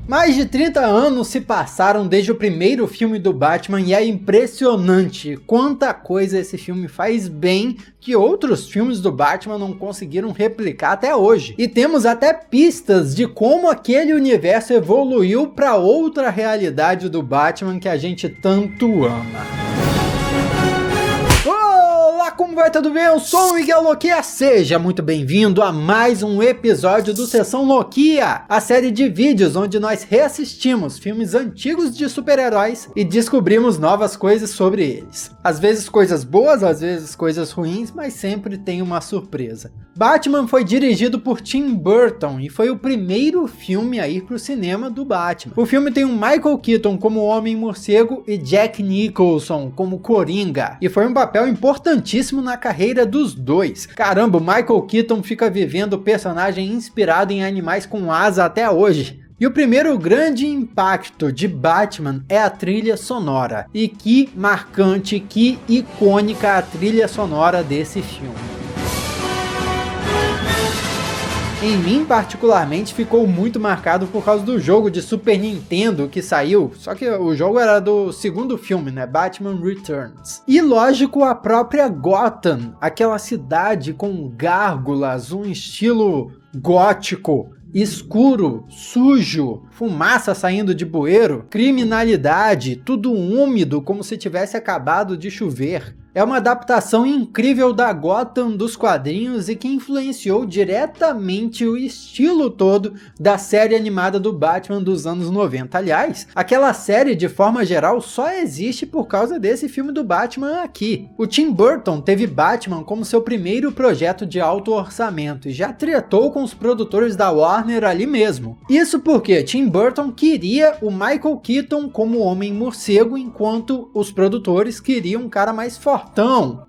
Mais de 30 anos se passaram desde o primeiro filme do Batman e é impressionante quanta coisa esse filme faz bem que outros filmes do Batman não conseguiram replicar até hoje. E temos até pistas de como aquele universo evoluiu para outra realidade do Batman que a gente tanto ama. Olá, como vai? Tudo bem? Eu sou o Miguel Loquia, seja muito bem-vindo a mais um episódio do Sessão Loquia, a série de vídeos onde nós reassistimos filmes antigos de super-heróis e descobrimos novas coisas sobre eles. Às vezes coisas boas, às vezes coisas ruins, mas sempre tem uma surpresa. Batman foi dirigido por Tim Burton e foi o primeiro filme a ir para o cinema do Batman. O filme tem o Michael Keaton como Homem-Morcego e Jack Nicholson como Coringa, e foi um papel importantíssimo na carreira dos dois. Caramba, o Michael Keaton fica vivendo o personagem inspirado em animais com asa até hoje. E o primeiro grande impacto de Batman é a trilha sonora. E que marcante, que icônica a trilha sonora desse filme. Em mim, particularmente, ficou muito marcado por causa do jogo de Super Nintendo que saiu, só que o jogo era do segundo filme, né, Batman Returns. E lógico, a própria Gotham, aquela cidade com gárgulas, um estilo gótico, escuro, sujo, fumaça saindo de bueiro, criminalidade, tudo úmido como se tivesse acabado de chover. É uma adaptação incrível da Gotham dos quadrinhos e que influenciou diretamente o estilo todo da série animada do Batman dos anos 90. Aliás, aquela série de forma geral só existe por causa desse filme do Batman aqui. O Tim Burton teve Batman como seu primeiro projeto de alto orçamento e já tretou com os produtores da Warner ali mesmo. Isso porque Tim Burton queria o Michael Keaton como Homem-Morcego, enquanto os produtores queriam um cara mais forte.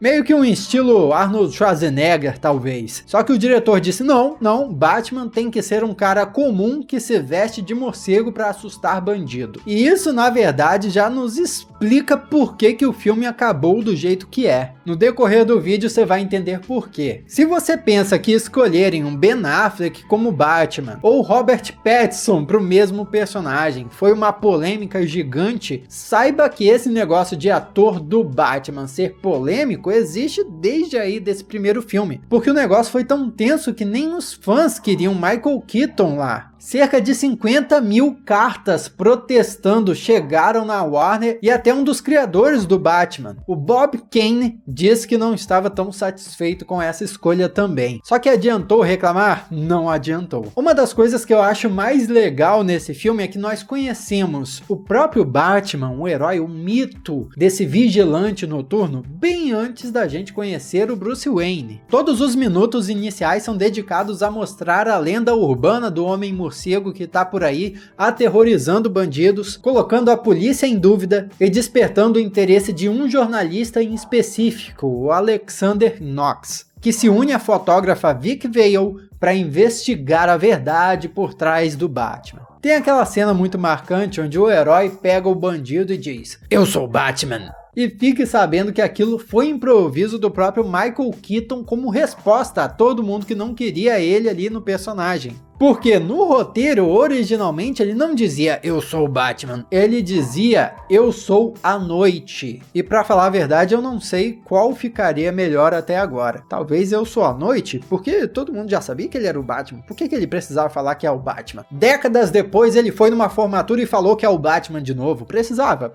Meio que um estilo Arnold Schwarzenegger, talvez. Só que o diretor disse, não, Batman tem que ser um cara comum que se veste de morcego para assustar bandido. E isso, na verdade, já nos explica por que o filme acabou do jeito que é. No decorrer do vídeo você vai entender por quê. Se você pensa que escolherem um Ben Affleck como Batman ou Robert Pattinson para o mesmo personagem foi uma polêmica gigante, saiba que esse negócio de ator do Batman ser polêmico existe desde aí desse primeiro filme, porque o negócio foi tão tenso que nem os fãs queriam Michael Keaton lá. Cerca de 50 mil cartas protestando chegaram na Warner e até um dos criadores do Batman, o Bob Kane, disse que não estava tão satisfeito com essa escolha também. Só que adiantou reclamar? Não adiantou. Uma das coisas que eu acho mais legal nesse filme é que nós conhecemos o próprio Batman, o herói, o mito desse vigilante noturno, bem antes da gente conhecer o Bruce Wayne. Todos os minutos iniciais são dedicados a mostrar a lenda urbana do Homem-Morcego que tá por aí aterrorizando bandidos, colocando a polícia em dúvida e despertando o interesse de um jornalista em específico, o Alexander Knox, que se une à fotógrafa Vic Vale para investigar a verdade por trás do Batman. Tem aquela cena muito marcante onde o herói pega o bandido e diz, "Eu sou Batman!" E fique sabendo que aquilo foi improviso do próprio Michael Keaton como resposta a todo mundo que não queria ele ali no personagem. Porque no roteiro, originalmente, ele não dizia eu sou o Batman, ele dizia eu sou a noite. E pra falar a verdade, eu não sei qual ficaria melhor até agora. Talvez eu sou a noite, porque todo mundo já sabia que ele era o Batman. Por que ele precisava falar que é o Batman? Décadas depois, ele foi numa formatura e falou que é o Batman de novo. Precisava,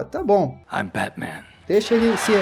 tá bom. I'm Batman. Deixa ele se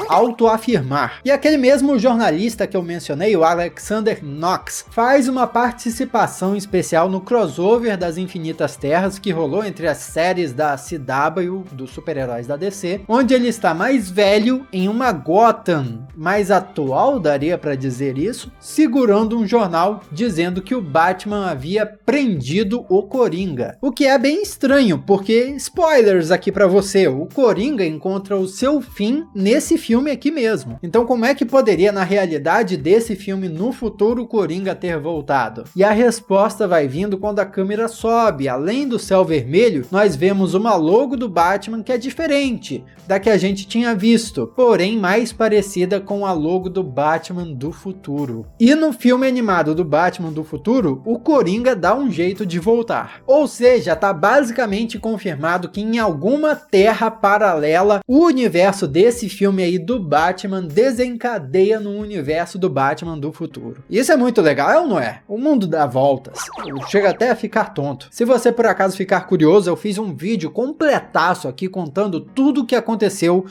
autoafirmar. E aquele mesmo jornalista que eu mencionei, o Alexander Knox, faz uma participação especial no crossover das Infinitas Terras que rolou entre as séries da CW, dos super-heróis da DC, onde ele está mais velho em uma Gotham mais atual, daria pra dizer isso, segurando um jornal dizendo que o Batman havia prendido o Coringa. O que é bem estranho, porque, spoilers aqui pra você, o Coringa encontra o seu fim nesse filme aqui mesmo. Então como é que poderia, na realidade desse filme, no futuro, o Coringa ter voltado? E a resposta vai vindo quando a câmera sobe. Além do céu vermelho, nós vemos uma logo do Batman que é diferente da que a gente tinha visto, porém mais parecida com a logo do Batman do futuro. E no filme animado do Batman do futuro, o Coringa dá um jeito de voltar. Ou seja, tá basicamente confirmado que em alguma terra paralela, o universo desse filme aí do Batman desencadeia no universo do Batman do futuro. Isso é muito legal, é ou não é? O mundo dá voltas. Chega até a ficar tonto. Se você por acaso ficar curioso, eu fiz um vídeo completaço aqui contando tudo o que aconteceu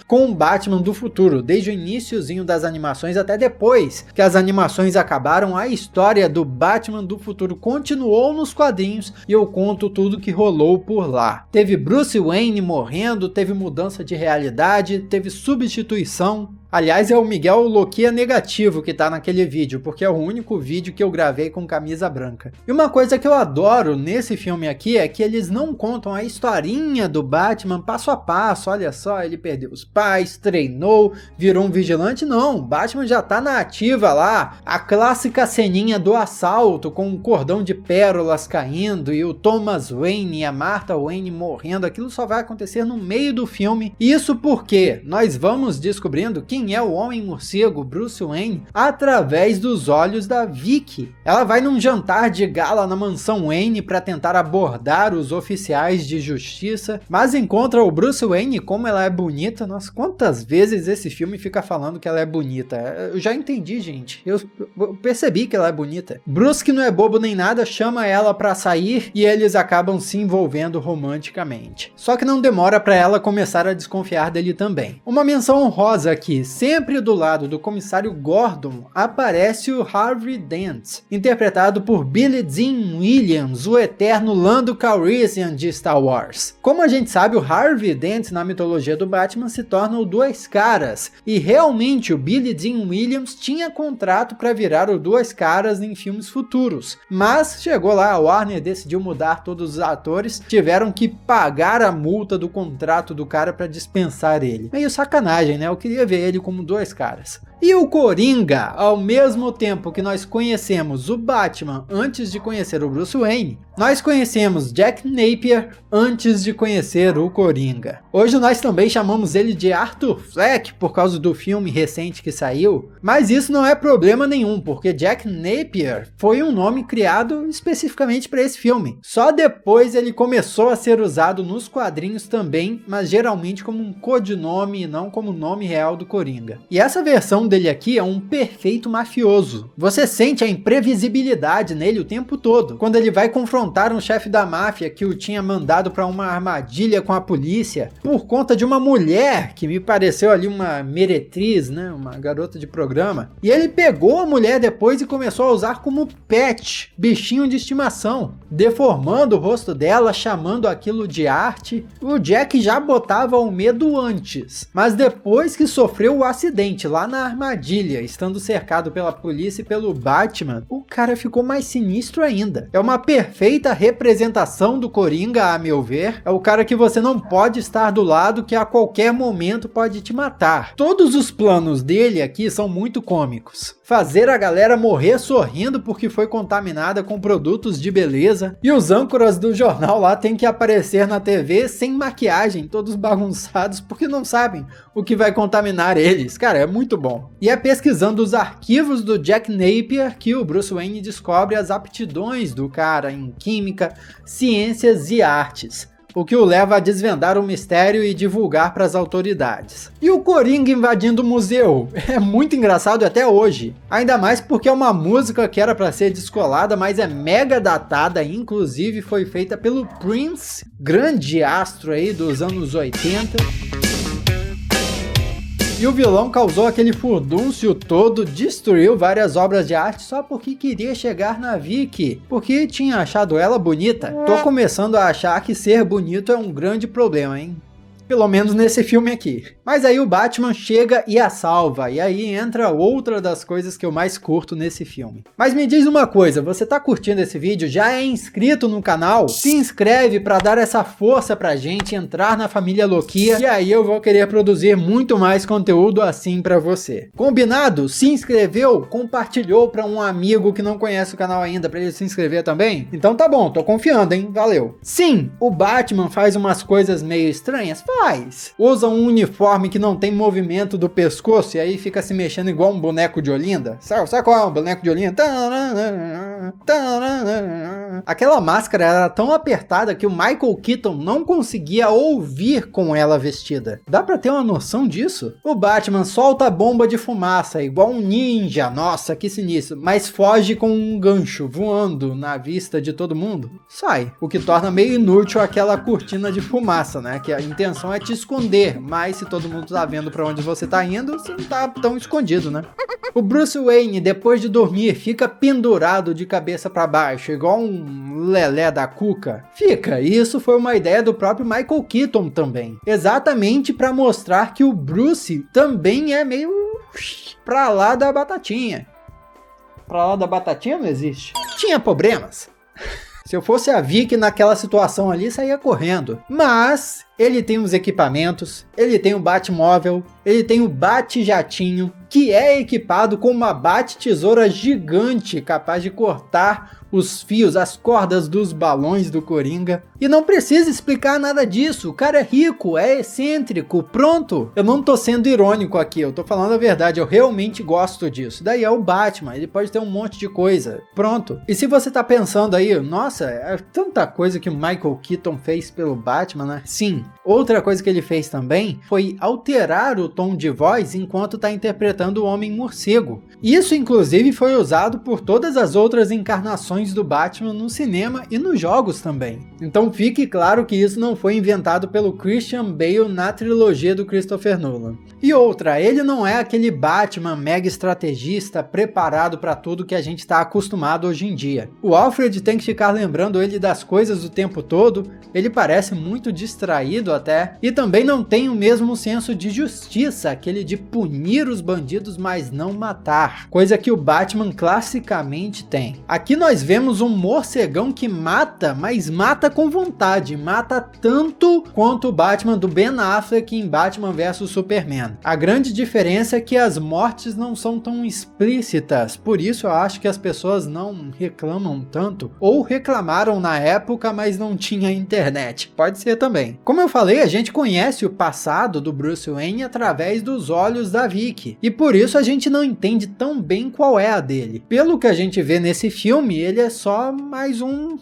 com o Batman do futuro, desde o iniciozinho das animações até depois que as animações acabaram, a história do Batman do futuro continuou nos quadrinhos e eu conto tudo que rolou por lá. Teve Bruce Wayne morrendo, teve mudança de realidade, teve substituição. Aliás, é o Miguel Loquia negativo que tá naquele vídeo, porque é o único vídeo que eu gravei com camisa branca. E uma coisa que eu adoro nesse filme aqui é que eles não contam a historinha do Batman passo a passo. Olha só, ele perdeu os pais, treinou, virou um vigilante. Não, o Batman já tá na ativa lá. A clássica ceninha do assalto com um cordão de pérolas caindo e o Thomas Wayne e a Martha Wayne morrendo. Aquilo só vai acontecer no meio do filme. Isso porque nós vamos descobrindo quem é o Homem-Morcego, Bruce Wayne, através dos olhos da Vicky. Ela vai num jantar de gala na mansão Wayne para tentar abordar os oficiais de justiça, mas encontra o Bruce Wayne. Como ela é bonita. Nossa, quantas vezes esse filme fica falando que ela é bonita? Eu já entendi, gente. Eu percebi que ela é bonita. Bruce, que não é bobo nem nada, chama ela para sair e eles acabam se envolvendo romanticamente. Só que não demora para ela começar a desconfiar dele também. Uma menção honrosa aqui. Sempre do lado do comissário Gordon aparece o Harvey Dent, interpretado por Billy Dean Williams, o eterno Lando Calrissian de Star Wars. Como a gente sabe, o Harvey Dent na mitologia do Batman se torna o Duas Caras, e realmente o Billy Dean Williams tinha contrato para virar o Duas Caras em filmes futuros, mas chegou lá, a Warner decidiu mudar todos os atores, tiveram que pagar a multa do contrato do cara para dispensar ele. Meio sacanagem, né? Eu queria ver ele como Duas Caras. E o Coringa, ao mesmo tempo que nós conhecemos o Batman antes de conhecer o Bruce Wayne, nós conhecemos Jack Napier antes de conhecer o Coringa. Hoje nós também chamamos ele de Arthur Fleck por causa do filme recente que saiu, mas isso não é problema nenhum, porque Jack Napier foi um nome criado especificamente para esse filme. Só depois ele começou a ser usado nos quadrinhos também, mas geralmente como um codinome e não como o nome real do Coringa. E essa versão dele aqui é um perfeito mafioso. Você sente a imprevisibilidade nele o tempo todo. Quando ele vai confrontar um chefe da máfia que o tinha mandado para uma armadilha com a polícia por conta de uma mulher que me pareceu ali uma meretriz, né? Uma garota de programa. E ele pegou a mulher depois e começou a usar como pet, bichinho de estimação, deformando o rosto dela, chamando aquilo de arte. O Jack já botava o medo antes, mas depois que sofreu o acidente lá na armadilha, estando cercado pela polícia e pelo Batman, o cara ficou mais sinistro ainda. É uma perfeita representação do Coringa, a meu ver. É o cara que você não pode estar do lado, que a qualquer momento pode te matar. Todos os planos dele aqui são muito cômicos. Fazer a galera morrer sorrindo porque foi contaminada com produtos de beleza, e os âncoras do jornal lá têm que aparecer na TV sem maquiagem, todos bagunçados porque não sabem o que vai contaminar eles. Cara, é muito bom. E é pesquisando os arquivos do Jack Napier que o Bruce Wayne descobre as aptidões do cara em química, ciências e artes, o que o leva a desvendar o mistério e divulgar para as autoridades. E o Coringa invadindo o museu é muito engraçado até hoje, ainda mais porque é uma música que era para ser descolada, mas é mega datada, inclusive foi feita pelo Prince, grande astro aí dos anos 80. E o vilão causou aquele furdúncio todo, destruiu várias obras de arte só porque queria chegar na Vicky, porque tinha achado ela bonita. Tô começando a achar que ser bonito é um grande problema, hein? Pelo menos nesse filme aqui. Mas aí o Batman chega e a salva, e aí entra outra das coisas que eu mais curto nesse filme. Mas me diz uma coisa, você tá curtindo esse vídeo? Já é inscrito no canal? Se inscreve pra dar essa força pra gente entrar na família Loquia, e aí eu vou querer produzir muito mais conteúdo assim pra você. Combinado? Se inscreveu? Compartilhou pra um amigo que não conhece o canal ainda, pra ele se inscrever também? Então tá bom, tô confiando, hein? Valeu. Sim, o Batman faz umas coisas meio estranhas? Faz. Usa um uniforme que não tem movimento do pescoço e aí fica se mexendo igual um boneco de Olinda. Sabe qual é um boneco de Olinda? Aquela máscara era tão apertada que o Michael Keaton não conseguia ouvir com ela vestida. Dá pra ter uma noção disso? O Batman solta bomba de fumaça, igual um ninja, nossa, que sinistro, mas foge com um gancho, voando na vista de todo mundo. Sai, o que torna meio inútil aquela cortina de fumaça, né? Que a intenção é te esconder, mas se todo mundo tá vendo pra onde você tá indo, você não tá tão escondido, né? O Bruce Wayne, depois de dormir, fica pendurado de cabeça pra baixo, igual um lelé da cuca. Fica, e isso foi uma ideia do próprio Michael Keaton também. Exatamente pra mostrar que o Bruce também é meio pra lá da batatinha. Pra lá da batatinha não existe. Tinha problemas. Se eu fosse a Vicky naquela situação ali, saía correndo. Mas ele tem os equipamentos, ele tem o Batmóvel, ele tem o Bate-Jatinho, que é equipado com uma bate-tesoura gigante capaz de cortar os fios, as cordas dos balões do Coringa. E não precisa explicar nada disso, o cara é rico, é excêntrico, pronto. Eu não tô sendo irônico aqui, eu tô falando a verdade, eu realmente gosto disso. Daí é o Batman, ele pode ter um monte de coisa, pronto. E se você tá pensando aí, nossa, é tanta coisa que o Michael Keaton fez pelo Batman, né? Sim. Outra coisa que ele fez também foi alterar o tom de voz enquanto tá interpretando o Homem-Morcego. Isso inclusive foi usado por todas as outras encarnações do Batman no cinema e nos jogos também. Então fique claro que isso não foi inventado pelo Christian Bale na trilogia do Christopher Nolan. E outra, ele não é aquele Batman mega estrategista preparado para tudo que a gente está acostumado hoje em dia. O Alfred tem que ficar lembrando ele das coisas o tempo todo, ele parece muito distraído até, e também não tem o mesmo senso de justiça, aquele de punir os bandidos mas não matar, coisa que o Batman classicamente tem. Aqui nós vemos um morcegão que mata, mas mata com vontade, mata tanto quanto o Batman do Ben Affleck em Batman vs Superman. A grande diferença é que as mortes não são tão explícitas, por isso eu acho que as pessoas não reclamam tanto, ou reclamaram na época, mas não tinha internet. Pode ser também. Como eu falei, a gente conhece o passado do Bruce Wayne através dos olhos da Vicky, e por isso a gente não entende tão bem qual é a dele. Pelo que a gente vê nesse filme, ele é só mais um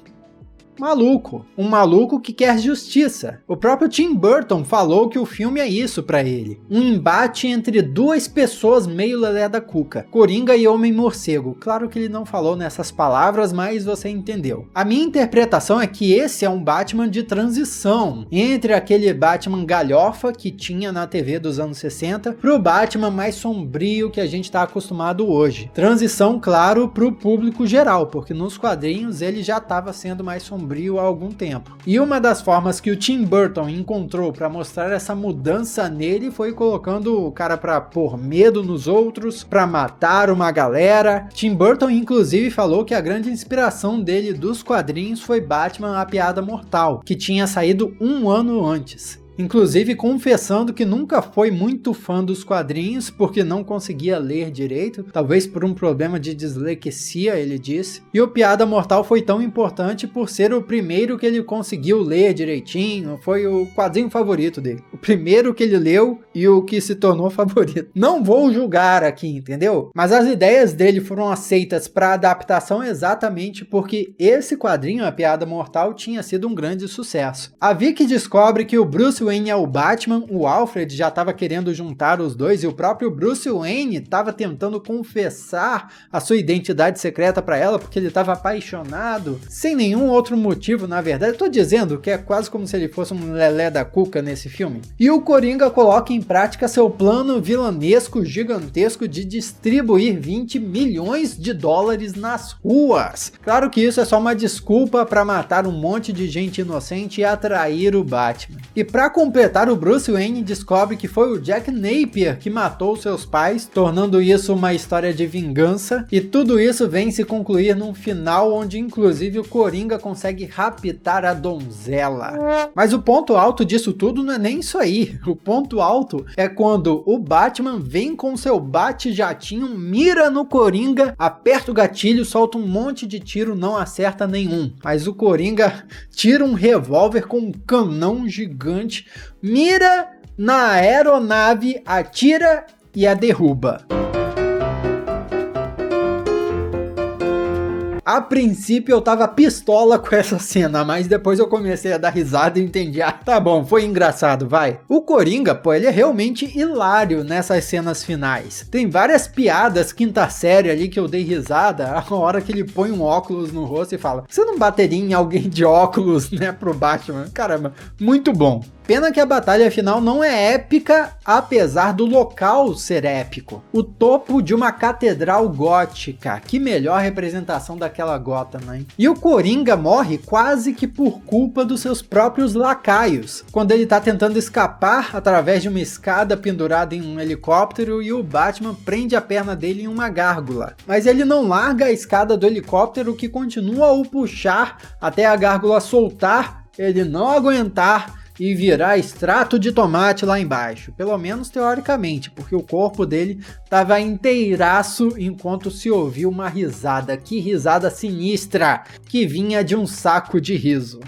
maluco que quer justiça. O próprio Tim Burton falou que o filme é isso pra ele, um embate entre duas pessoas meio lelé da cuca, Coringa e Homem-Morcego. Claro que ele não falou nessas palavras, mas você entendeu. A minha interpretação é que esse é um Batman de transição, entre aquele Batman galhofa que tinha na TV dos anos 60, pro Batman mais sombrio que a gente tá acostumado hoje. Transição, claro, pro público geral, porque nos quadrinhos ele já estava sendo mais sombrio há algum tempo. E uma das formas que o Tim Burton encontrou para mostrar essa mudança nele foi colocando o cara para pôr medo nos outros, para matar uma galera. Tim Burton inclusive falou que a grande inspiração dele dos quadrinhos foi Batman: A Piada Mortal, que tinha saído um ano antes. Inclusive confessando que nunca foi muito fã dos quadrinhos porque não conseguia ler direito, talvez por um problema de dislexia, ele disse. E o Piada Mortal foi tão importante por ser o primeiro que ele conseguiu ler direitinho, foi o quadrinho favorito dele. O primeiro que ele leu e o que se tornou favorito. Não vou julgar aqui, entendeu? Mas as ideias dele foram aceitas para adaptação exatamente porque esse quadrinho, A Piada Mortal, tinha sido um grande sucesso. A Vicky descobre que o Bruce Wayne é o Batman, o Alfred já estava querendo juntar os dois e o próprio Bruce Wayne estava tentando confessar a sua identidade secreta para ela porque ele estava apaixonado, sem nenhum outro motivo na verdade. Eu tô dizendo que é quase como se ele fosse um lelé da cuca nesse filme. E o Coringa coloca em prática seu plano vilanesco gigantesco de distribuir 20 milhões de dólares nas ruas. Claro que isso é só uma desculpa para matar um monte de gente inocente e atrair o Batman. E para completar, o Bruce Wayne descobre que foi o Jack Napier que matou seus pais, tornando isso uma história de vingança, e tudo isso vem se concluir num final onde inclusive o Coringa consegue raptar a donzela. Mas o ponto alto disso tudo não é nem isso aí. O ponto alto é quando o Batman vem com seu bate-jatinho, mira no Coringa, aperta o gatilho, solta um monte de tiro, não acerta nenhum. Mas o Coringa tira um revólver com um canão gigante, mira na aeronave, atira e a derruba. A princípio eu tava pistola com essa cena, mas depois eu comecei a dar risada e entendi. Ah, tá bom, foi engraçado, vai. O Coringa, pô, ele é realmente hilário nessas cenas finais. Tem várias piadas quinta série ali que eu dei risada, a hora que ele põe um óculos no rosto e fala: você não bateria em alguém de óculos, né, pro Batman? Caramba, muito bom. Pena que a batalha final não é épica, apesar do local ser épico. O topo de uma catedral gótica, que melhor representação daquela Gotham, né? E o Coringa morre quase que por culpa dos seus próprios lacaios, quando ele tá tentando escapar através de uma escada pendurada em um helicóptero e o Batman prende a perna dele em uma gárgula. Mas ele não larga a escada do helicóptero, que continua a o puxar até a gárgula soltar, ele não aguentar e virar extrato de tomate lá embaixo, pelo menos teoricamente, porque o corpo dele tava inteiraço enquanto se ouvia uma risada, que risada sinistra, que vinha de um saco de riso.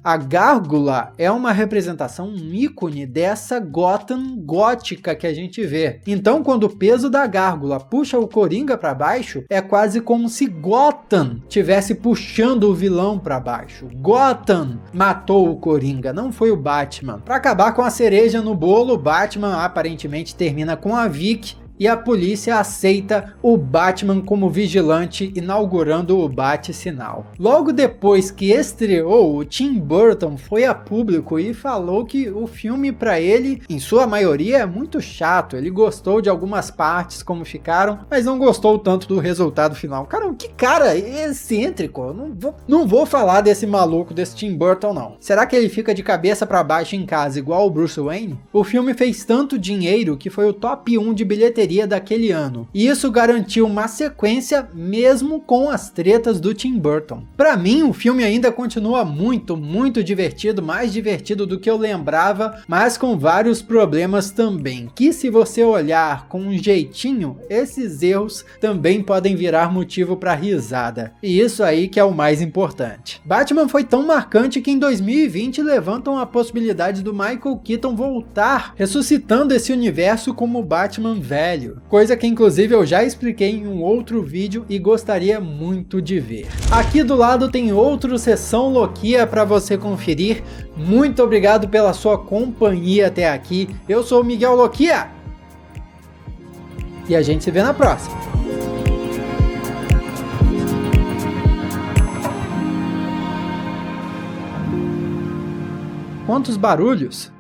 A gárgula é uma representação, um ícone dessa Gotham gótica que a gente vê. Então, quando o peso da gárgula puxa o Coringa para baixo, é quase como se Gotham tivesse puxando o vilão para baixo. Gotham matou o Coringa, não foi o Batman. Para acabar com a cereja no bolo, o Batman aparentemente termina com a Vicky, e a polícia aceita o Batman como vigilante, inaugurando o Bate-Sinal. Logo depois que estreou, o Tim Burton foi a público e falou que o filme, para ele, em sua maioria, é muito chato. Ele gostou de algumas partes como ficaram, mas não gostou tanto do resultado final. Cara, que cara excêntrico. Não vou falar desse maluco, desse Tim Burton, não. Será que ele fica de cabeça para baixo em casa igual o Bruce Wayne? O filme fez tanto dinheiro que foi o top 1 de bilheteria daquele ano, e isso garantiu uma sequência mesmo com as tretas do Tim Burton. Para mim, o filme ainda continua muito divertido, mais divertido do que eu lembrava, mas com vários problemas também, que se você olhar com um jeitinho, esses erros também podem virar motivo para risada, e isso aí que é o mais importante. Batman foi tão marcante que em 2020 levantam a possibilidade do Michael Keaton voltar, ressuscitando esse universo como Batman velho. Coisa que inclusive eu já expliquei em um outro vídeo e gostaria muito de ver. Aqui do lado tem outro Sessão Loquia para você conferir. Muito obrigado pela sua companhia até aqui. Eu sou o Miguel Loquia e a gente se vê na próxima. Quantos barulhos?